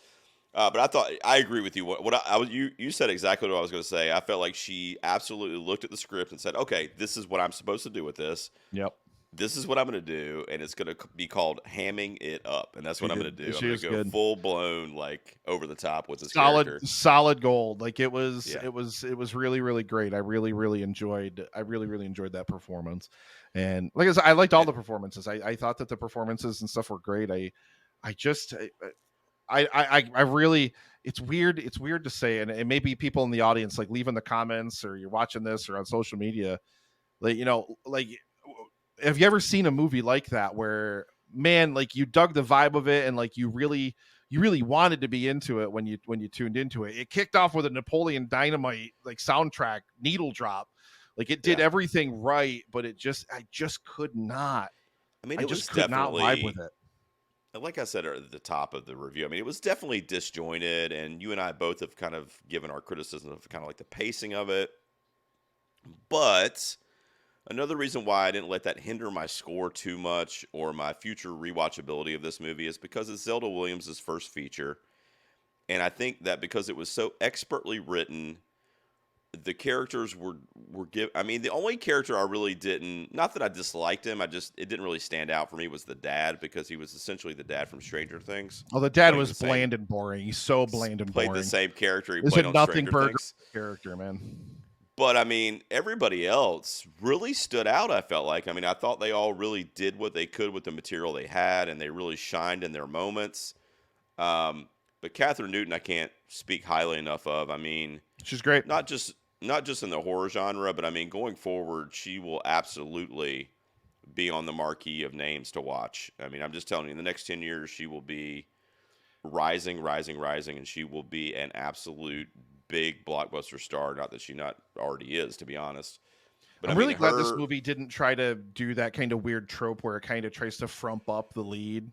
But I thought, I agree with you. You said exactly what I was going to say. I felt like she absolutely looked at the script and said, okay, this is what I'm supposed to do with this. Yep. This is what I'm going to do, and it's going to be called hamming it up, and that's what I'm going to do. I'm going to go full blown, like, over the top with this character. Solid gold. Like it was really, really great. I really enjoyed that performance. And like I said, I liked all the performances. I thought that the performances and stuff were great. I really, it's weird to say, and it may be people in the audience, like, leave in the comments, or you're watching this or on social media, like, like, have you ever seen a movie like that where, man, like, you dug the vibe of it, and like you really wanted to be into it when you tuned into it? It kicked off with a Napoleon Dynamite like soundtrack, needle drop. Like, it did everything right, but I just could not. I mean, I it just was could not definitely, vibe with it. like I said at the top of the review, I mean, it was definitely disjointed, and you and I both have kind of given our criticism of kind of like the pacing of it. But another reason why I didn't let that hinder my score too much or my future rewatchability of this movie is because it's Zelda Williams' first feature. And I think that because it was so expertly written, the characters were I mean, the only character I really didn't, not that I disliked him, it didn't really stand out for me, was the dad, because he was essentially the dad from Stranger Things. Oh, the dad was bland and boring. He's so bland and boring. Played the same character he This played is on nothing Stranger burger Things. Character, man. But I mean, everybody else really stood out, I felt like. I mean, I thought they all really did what they could with the material they had, and they really shined in their moments. But Catherine Newton, I can't speak highly enough of. I mean, she's great. Not just in the horror genre, but I mean, going forward, she will absolutely be on the marquee of names to watch. I mean, I'm just telling you, in the next 10 years, she will be rising, and she will be an absolute big blockbuster star. Not that she not already is, to be honest. But I'm really glad this movie didn't try to do that kind of weird trope where it kind of tries to frump up the lead.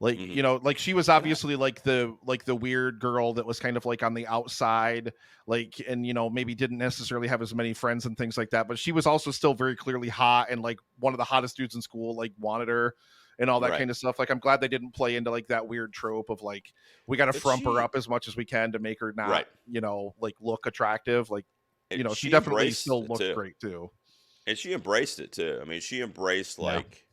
Like, like, she was obviously like the weird girl that was kind of like on the outside, like, and, maybe didn't necessarily have as many friends and things like that. But she was also still very clearly hot, and like one of the hottest dudes in school, like, wanted her and all that kind of stuff. Like, I'm glad they didn't play into like that weird trope of like, we got to frump her up as much as we can to make her not, like, look attractive. Like, she definitely still looked great too. And she embraced it too. I mean, she embraced like,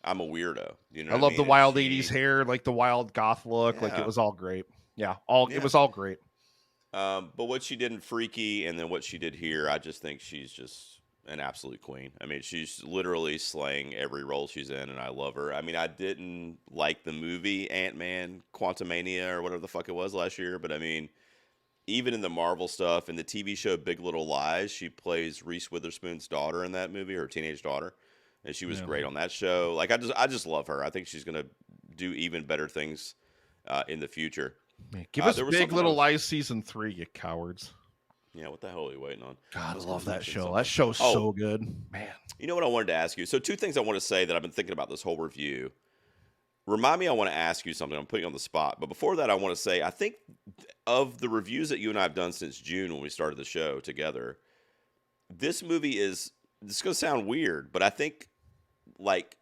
I'm a weirdo. I love the wild 80s hair, like the wild goth look. Like, it was all great. It was all great. But what she did in Freaky and then what she did here, I just think she's just an absolute queen. I mean, she's literally slaying every role she's in, and I love her. I mean, I didn't like the movie Ant-Man Quantumania or whatever the fuck it was last year, but I mean, even in the Marvel stuff and the TV show Big Little Lies, she plays Reese Witherspoon's daughter in that movie, her teenage daughter. And she was great on that show. Like, I just love her. I think she's going to do even better things in the future. Man, give us Big Little Lies season 3, you cowards. Yeah, what the hell are you waiting on? God, I love that show. That show's so good. Man. You know what I wanted to ask you? So 2 things I want to say that I've been thinking about this whole review. Remind me, I want to ask you something. I'm putting you on the spot. But before that, I want to say, I think of the reviews that you and I have done since June when we started the show together, this movie is, this is going to sound weird, but I think, like,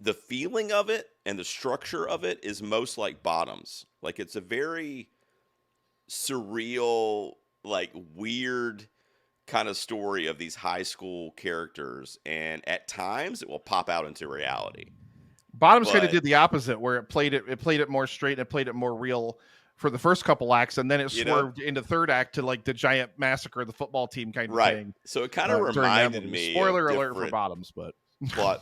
the feeling of it and the structure of it is most like Bottoms. Like, it's a very surreal, like, weird kind of story of these high school characters, and at times it will pop out into reality. Bottoms kind of did the opposite, where it played it more straight, and it played it more real for the first couple acts, and then it swerved into third act to like the giant massacre of the football team kind of thing. So it kind of reminded me. Spoiler alert for Bottoms, but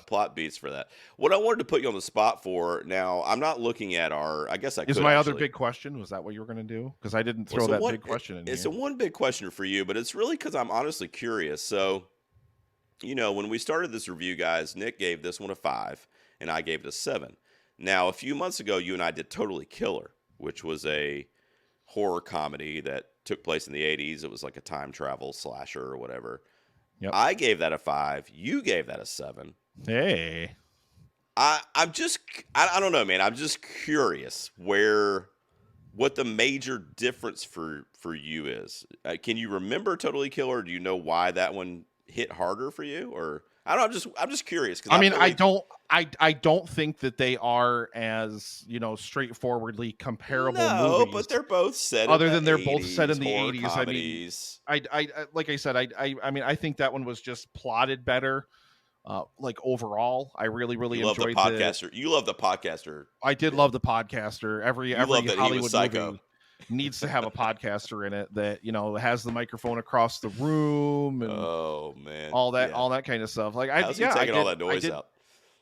plot beats for that. What I wanted to put you on the spot for now, I'm not looking at our. I guess I is could my actually. other big question. Was that what you were going to do? Because I didn't throw that big question in. It's a one big question for you, but it's really because I'm honestly curious. So, when we started this review, guys, Nick gave this one a 5, and I gave it a 7. Now, a few months ago, you and I did Totally Killer, which was a horror comedy that took place in the 80s. It was like a time travel slasher or whatever. Yep. I gave that a 5. You gave that a 7. Hey. I don't know, man. I'm just curious what the major difference for you is. Can you remember Totally Killer? Do you know why that one hit harder for you? Or I don't know. I'm just curious. I mean, I don't think that they are as, straightforwardly comparable No, movies. but they're both set. Other in the than they're 80s, both set in the horror 80s. comedies. I mean, like I said, I mean, I think that one was just plotted better. Like overall, I really You love the enjoyed podcaster. You love the podcaster. I did love the podcaster. Every love that he was Hollywood psycho. movie needs to have a podcaster in it that has the microphone across the room and Oh man, all that Yeah. all that kind of stuff. Like How's he taking all that noise out?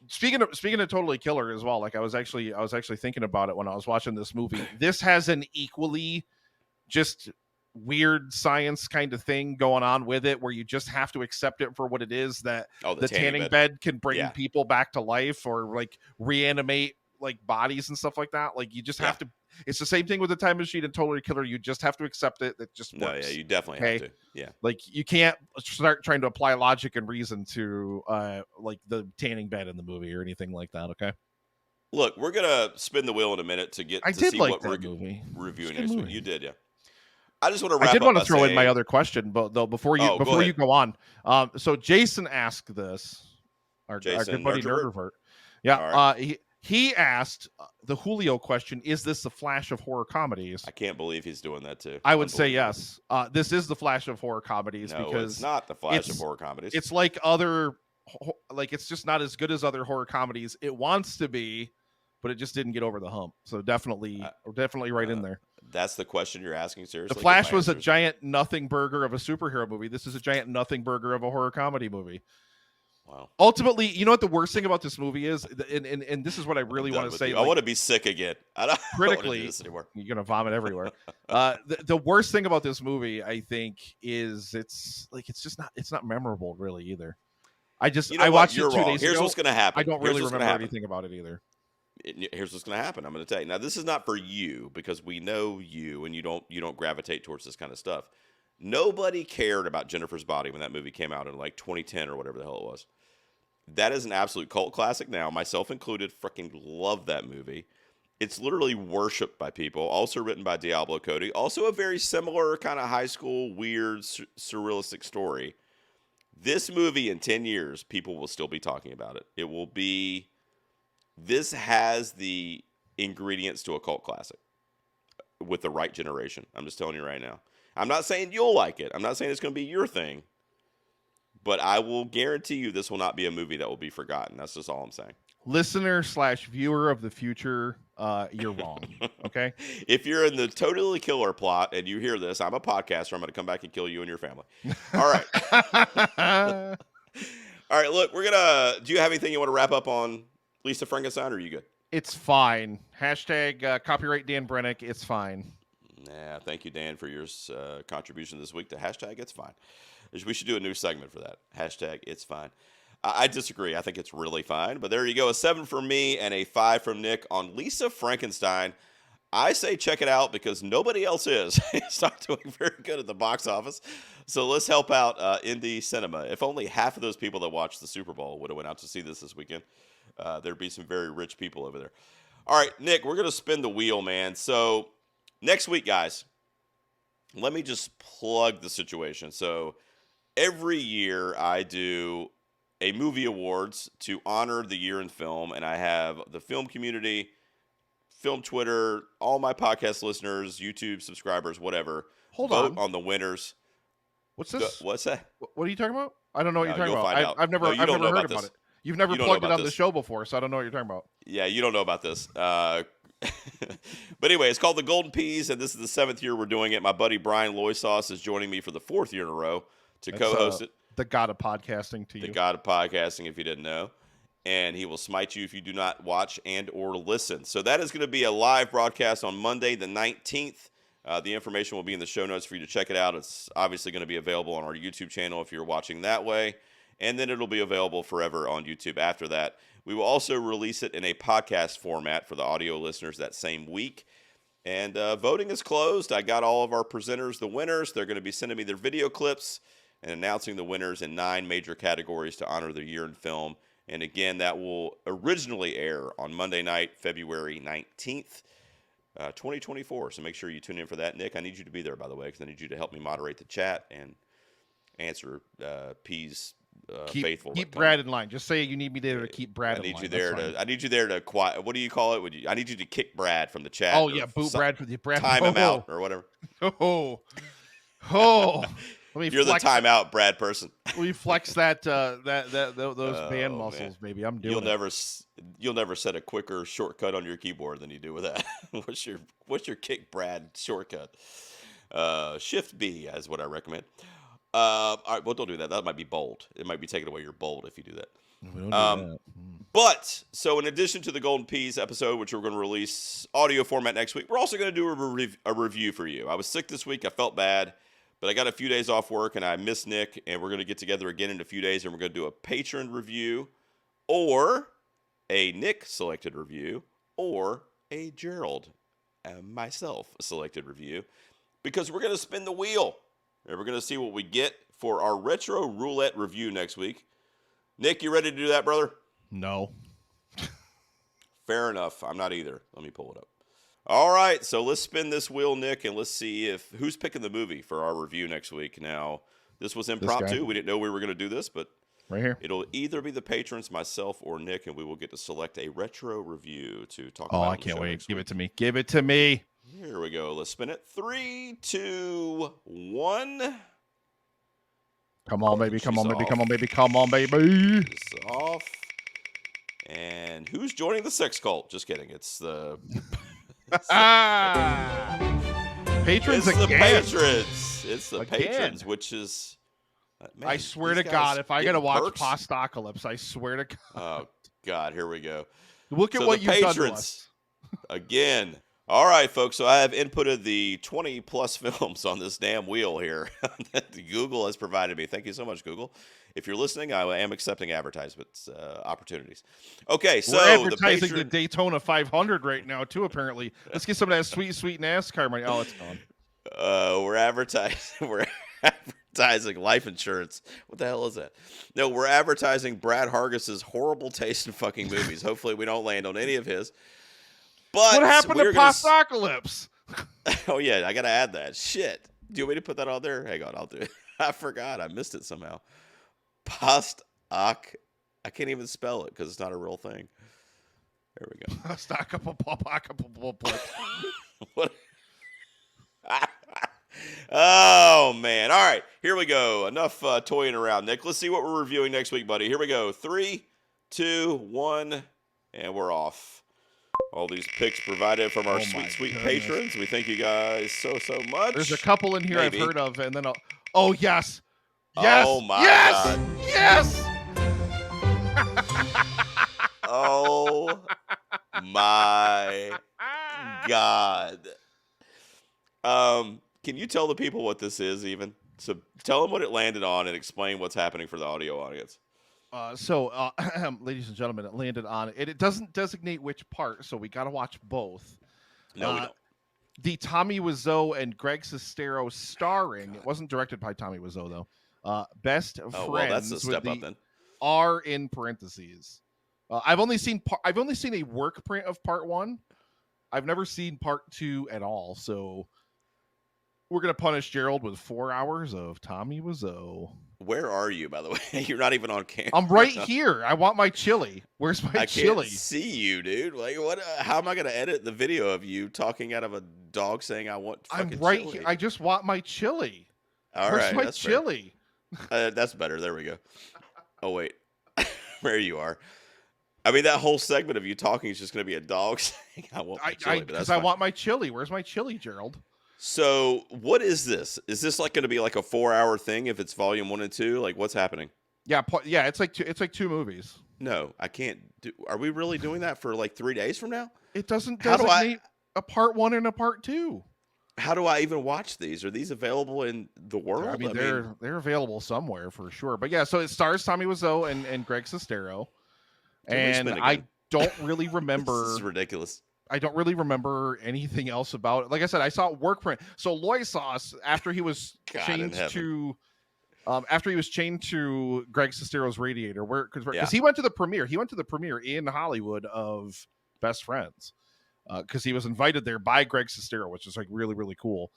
Speaking of Totally Killer as well, like I was actually thinking about it when I was watching this movie. This has an equally just weird science kind of thing going on with it, where you just have to accept it for what it is, that the tanning bed can bring people back to life or like reanimate like bodies and stuff like that. Like you just have to. It's the same thing with the time machine and Totally Killer. You just have to accept it. That just works. No, yeah, you definitely have to. Yeah, like you can't start trying to apply logic and reason to like the tanning bed in the movie or anything like that. Okay. Look, we're gonna spin the wheel in a minute to get I to did see like what that we're movie. reviewing It's a next good week. movie. You did, yeah. I just want to wrap I did up want to by throw in my saying- other question, but though before you go on, so Jason asked this. Our good buddy Nerdivert. Yeah. He asked the Julio question: is this the Flash of horror comedies? I can't believe he's doing that too. I would say yes. This is the Flash of horror comedies, No, because it's not the Flash of horror comedies. It's like it's just not as good as other horror comedies. It wants to be, but it just didn't get over the hump. So definitely right in there. That's the question you're asking, seriously? The Flash was a giant nothing burger of a superhero movie. This is a giant nothing burger of a horror comedy movie. Wow. Ultimately, you know what the worst thing about this movie is, and this is what I really want to say. I want to be sick again. I don't want to do this anymore. You're gonna vomit everywhere. The worst thing about this movie, I think, is it's not memorable really either. I watched it 2 days ago. Here's what's gonna happen. I don't really remember anything about it either. Here's what's going to happen. I'm going to tell you. Now, this is not for you, because we know you and you don't gravitate towards this kind of stuff. Nobody cared about Jennifer's Body when that movie came out in like 2010 or whatever the hell it was. That is an absolute cult classic now, myself included. Freaking love that movie. It's literally worshipped by people. Also written by Diablo, Cody. Also a very similar kind of high school, weird, surrealistic story. This movie in 10 years, people will still be talking about it. It will be... This has the ingredients to a cult classic with the right generation. I'm just telling you right now. I'm not saying you'll like it. I'm not saying it's going to be your thing. But I will guarantee you this will not be a movie that will be forgotten. That's just all I'm saying. Listener/viewer of the future, you're wrong. Okay? If you're in the Totally Killer plot and you hear this, I'm a podcaster. I'm going to come back and kill you and your family. All right. All right, look, do you have anything you want to wrap up on Lisa Frankenstein, or are you good? It's fine. Hashtag copyright Dan Brennick. It's fine. Yeah, thank you, Dan, for your contribution this week to hashtag It's Fine. We should do a new segment for that. Hashtag It's Fine. I disagree. I think it's really fine. But there you go. A 7 from me and a 5 from Nick on Lisa Frankenstein. I say check it out because nobody else is. It's not doing very good at the box office. So let's help out indie cinema. If only half of those people that watched the Super Bowl would have went out to see this weekend, there'd be some very rich people over there. All right, Nick, we're going to spin the wheel, man. So next week, guys, let me just plug the situation. So every year I do a movie awards to honor the year in film, and I have the film community, film Twitter, all my podcast listeners, YouTube subscribers, whatever, vote on the winners. What's this? What's that? What are you talking about? I don't know what you're talking find out. about. I've never heard about it. You've never plugged it on the show before, so I don't know what you're talking about. Yeah, you don't know about this. But anyway, it's called the Golden Peas, and this is the 7th year we're doing it. My buddy Brian Loisauce is joining me for the 4th year in a row to co-host it. The god of podcasting to you. The god of podcasting, if you didn't know. And he will smite you if you do not watch and or listen. So that is going to be a live broadcast on Monday the 19th. The information will be in the show notes for you to check it out. It's obviously going to be available on our YouTube channel if you're watching that way. And then it'll be available forever on YouTube after that. We will also release it in a podcast format for the audio listeners that same week. And voting is closed. I got all of our presenters, the winners. They're going to be sending me their video clips. and announcing the winners in 9 major categories to honor the year in film. And again, that will originally air on Monday night, February 19th, 2024. So make sure you tune in for that. Nick, I need you to be there, by the way, because I need you to help me moderate the chat and answer P's faithful. Keep Brad in line. Just say you need me there to keep Brad in line. I need you there to quiet. What do you call it? I need you to kick Brad from the chat. Oh yeah, boot Brad for the Brad. Time him out or whatever. You're the timeout Brad person. We flex that those band muscles, baby. I'm doing. You'll never set a quicker shortcut on your keyboard than you do with that. What's your kick Brad shortcut? Shift B is what I recommend. All right, well, don't do that. That might be bold. It might be taking away your bold if you do that. We don't do that. But so in addition to the Golden Peas episode, which we're going to release audio format next week, we're also going to do a review for you. I was sick this week. I felt bad. But I got a few days off work, and I miss Nick, and we're going to get together again in a few days, and we're going to do a patron review, or a Nick-selected review, or a Gerald and myself selected review, because we're going to spin the wheel, and we're going to see what we get for our Retro Roulette review next week. Nick, you ready to do that, brother? No. Fair enough. I'm not either. Let me pull it up. All right, so let's spin this wheel, Nick, and let's see who's picking the movie for our review next week. Now, this was impromptu. We didn't know we were going to do this, but right here, it'll either be the patrons, myself, or Nick, and we will get to select a retro review to talk about. Oh, I can't wait. Give it to me. Give it to me. Here we go. Let's spin it. 3, 2, 1. Come on, baby. Come on, baby. Come on, baby. Come on, baby. It's off. And who's joining the sex cult? Just kidding. It's the... Patrons it's again. It's the patrons, which is. Man, I swear to God, if I gotta watch Postocalypse, I swear to God. Oh God, here we go. Look at what you've done to us. Again. All right, folks. So I have inputted the 20 plus films on this damn wheel here that Google has provided me. Thank you so much, Google. If you're listening, I am accepting advertisements opportunities. Okay, so we're advertising the Daytona 500 right now too. Apparently, let's get some of that sweet NASCAR money. Oh, it's gone. We're advertising. We're advertising life insurance. What the hell is that? No, we're advertising Brad Hargis's horrible taste in fucking movies. Hopefully, we don't land on any of his. But what happened to Postocalypse? Oh yeah, I gotta add that. Shit. Do you want me to put that on there? Hang on, I'll do it. I forgot. I missed it somehow. I can't even spell it because it's not a real thing. There we go. What? Oh man! All right, here we go. Enough toying around, Nick. Let's see what we're reviewing next week, buddy. Here we go. 3, 2, 1, and we're off. All these picks provided from our sweet patrons. We thank you guys so much. There's a couple in here I've heard of, and then oh yes. Yes. Oh my God. Yes. Oh my God. Can you tell the people what this is even? So tell them what it landed on and explain what's happening for the audio audience. Ladies and gentlemen, it landed on it. It doesn't designate which part, so we got to watch both. No, we don't. The Tommy Wiseau and Greg Sestero starring. It wasn't directed by Tommy Wiseau though. Best friends. Oh, well, that's a step up then. R in parentheses. I've only seen a work print of part 1. I've never seen part 2 at all. So we're gonna punish Gerald with 4 hours of Tommy Wiseau. Where are you, by the way? You're not even on camera. I'm right here. I want my chili. Where's my chili? I can't see you, dude. Like, what? How am I going to edit the video of you talking out of a dog saying I want fucking I'm right chili? here. I just want my chili. Where's my chili? That's better. There we go. Oh, wait. There you are. I mean, that whole segment of you talking is just going to be a dog saying I want my chili. Because I want my chili. Where's my chili, Gerald? So what is this? Is this like going to be like a 4-hour thing if it's volume 1 and 2? Like what's happening? Yeah. It's like 2 movies. No, I can't do. Are we really doing that for like 3 days from now? It doesn't designate a part 1 and a part 2. How do I even watch these? Are these available in the world? I mean, they're available somewhere for sure. But yeah, so it stars Tommy Wiseau and Greg Sestero. And I don't really remember. This is ridiculous. I don't really remember anything else about it. Like I said, I saw work print. So Loy Sauce, after he was changed to After he was chained to Greg Sestero's radiator, because Yeah. he went to the premiere. He went to the premiere in Hollywood of Best Friends because he was invited there by Greg Sestero, which is like really, really cool.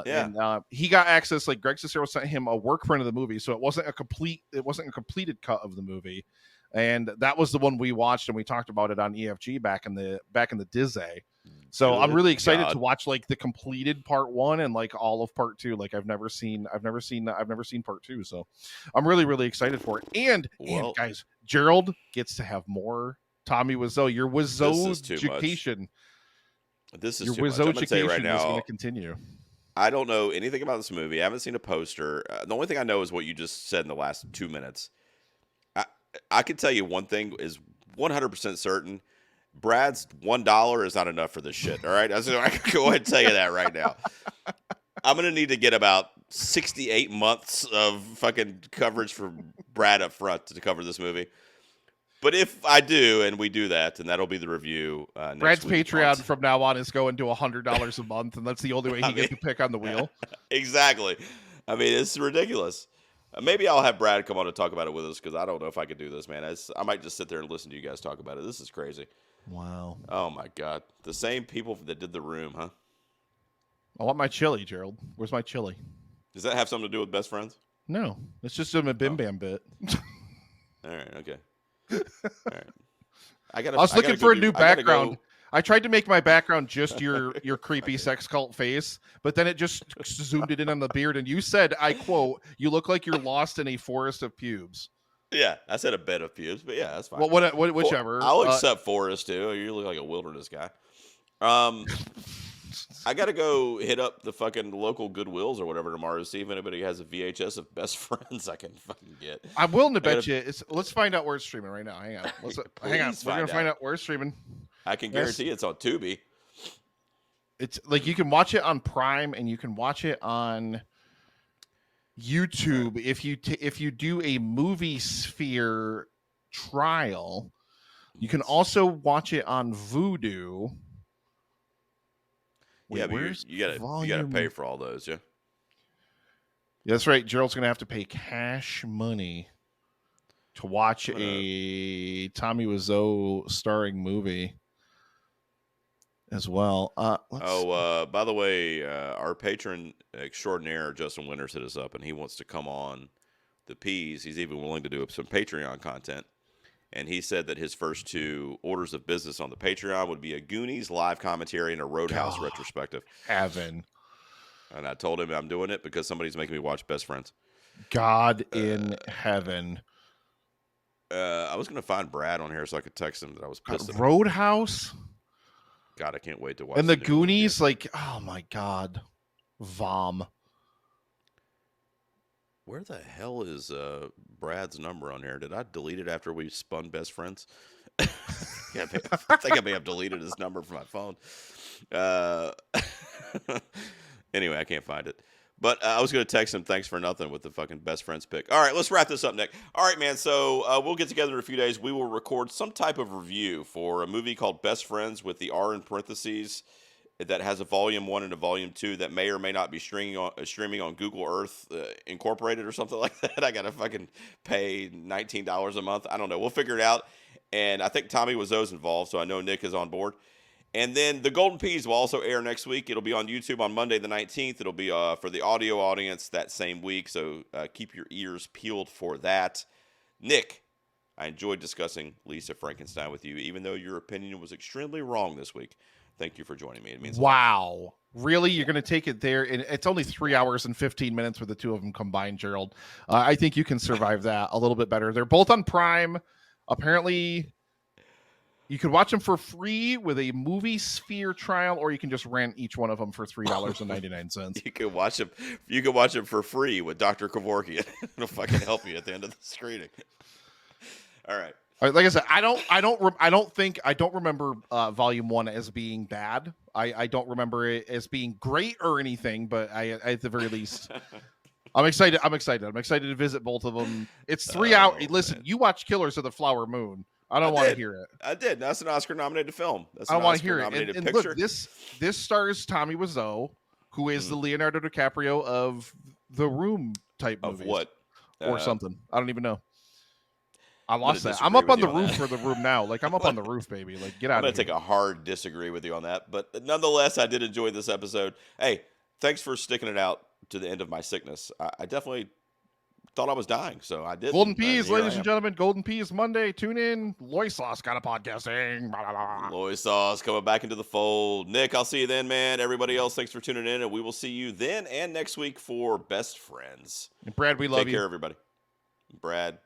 Yeah. And he got access. Like Greg Sestero sent him a work print of the movie, so it wasn't a completed cut of the movie. And that was the one we watched, and we talked about it on EFG back in the Dizzy. So I'm really excited to watch like the completed part 1 and like all of part 2. Like I've never seen part 2. So I'm really, really excited for it. And guys, Gerald gets to have more Tommy Wiseau. Your Wiseau education. This is your too much. Wiseau I'm gonna say right education is now, going to continue. I don't know anything about this movie. I haven't seen a poster. The only thing I know is what you just said in the last 2 minutes. I can tell you one thing is 100% certain. Brad's $1 is not enough for this shit. All right, I can go ahead and tell you that right now. I'm gonna need to get about 68 months of fucking coverage for Brad up front to cover this movie. But if I do, and we do that, then that'll be the review. Brad's Patreon from now on is going to $100 a month, and that's the only way he gets to pick on the wheel. Exactly. I mean, it's ridiculous. Maybe I'll have Brad come on to talk about it with us because I don't know if I could do this, man. I might just sit there and listen to you guys talk about it. This is crazy. Wow. Oh, my God. The same people that did The Room, huh? I want my chili, Gerald. Where's my chili? Does that have something to do with Best Friends? No. It's just a Bim Bam bit. All right. Okay. All right. I was looking for a new background. I tried to make my background just your creepy sex cult face, but then it just zoomed it in on the beard, and you said, I quote, "You look like you're lost in a forest of pubes." Yeah, I said a bed of pubes, but yeah, that's fine. Well, whichever. I'll accept forest too. You look like a wilderness guy. I got to go hit up the fucking local Goodwills or whatever tomorrow to see if anybody has a VHS of Best Friends I can fucking get. I'm willing to bet you. Let's find out where it's streaming right now. Hang on. Hang on. We're going to find out where it's streaming. I can guarantee it's on Tubi. It's like you can watch it on Prime and you can watch it on YouTube if you do a Movie Sphere trial. You can also watch it on Vudu. Wait, yeah, but you gotta pay for all those, yeah. That's right. Gerald's gonna have to pay cash money to watch a Tommy Wiseau starring movie as well. By the way, our patron extraordinaire Justin Winters hit us up, and he wants to come on the P's. He's even willing to do some Patreon content. And he said that his first 2 orders of business on the Patreon would be a Goonies live commentary and a Roadhouse retrospective. Heaven. And I told him I'm doing it because somebody's making me watch Best Friends. God in heaven. I was going to find Brad on here so I could text him that I was pissed at him. Roadhouse? God, I can't wait to watch and the Goonies, like, oh my God. Vom. Where the hell is Brad's number on here? Did I delete it after we spun Best Friends? I think I may have deleted his number from my phone. Anyway, I can't find it. But I was going to text him, thanks for nothing, with the fucking Best Friends pick. All right, let's wrap this up, Nick. All right, man, so we'll get together in a few days. We will record some type of review for a movie called Best Friends with the R in parentheses that has a volume 1 and a volume 2 that may or may not be streaming on Google Earth Incorporated or something like that. I got to fucking pay $19 a month. I don't know. We'll figure it out. And I think Tommy Wiseau's involved, so I know Nick is on board. And then the Golden Peas will also air next week. It'll be on YouTube on Monday the 19th. It'll be for the audio audience that same week, so keep your ears peeled for that. Nick, I enjoyed discussing Lisa Frankenstein with you, even though your opinion was extremely wrong this week. Thank you for joining me. It means wow. Really? You're going to take it there? And it's only 3 hours and 15 minutes with the two of them combined, Gerald. I think you can survive that a little bit better. They're both on Prime. Apparently, you could watch them for free with a Movie Sphere trial, or you can just rent each one of them for $3.99. You can watch them. You can watch them for free with Dr. Kevorkian. It'll fucking help you at the end of the screening. All right. Like I said, I don't remember Volume 1 as being bad. I don't remember it as being great or anything, but I at the very least, I'm excited. I'm excited to visit both of them. It's 3 hours. Listen, you watch Killers of the Flower Moon. I don't want to hear it. I did. That's an Oscar-nominated film. I don't want to hear it. And look, this stars Tommy Wiseau, who is the Leonardo DiCaprio of The Room type movies. Of what? or something. I don't even know. I I'm gonna lost that. I'm disagree up with on you the on roof that. for the room now. Like I'm up on the roof, baby. Like get I'm out going of to here. take a hard disagree with you on that. But nonetheless, I did enjoy this episode. Hey, thanks for sticking it out to the end of my sickness. I definitely thought I was dying, so I Golden didn't. And Peas, here I ladies and am. gentlemen. Golden Peas Monday. Tune in. Loisos got a podcasting. Blah, blah, blah. Loy Sauce coming back into the fold. Nick, I'll see you then, man. Everybody else, thanks for tuning in, and we will see you then and next week for Best Friends. And Brad, we love Take you. care, everybody. Brad,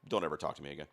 don't ever talk to me again.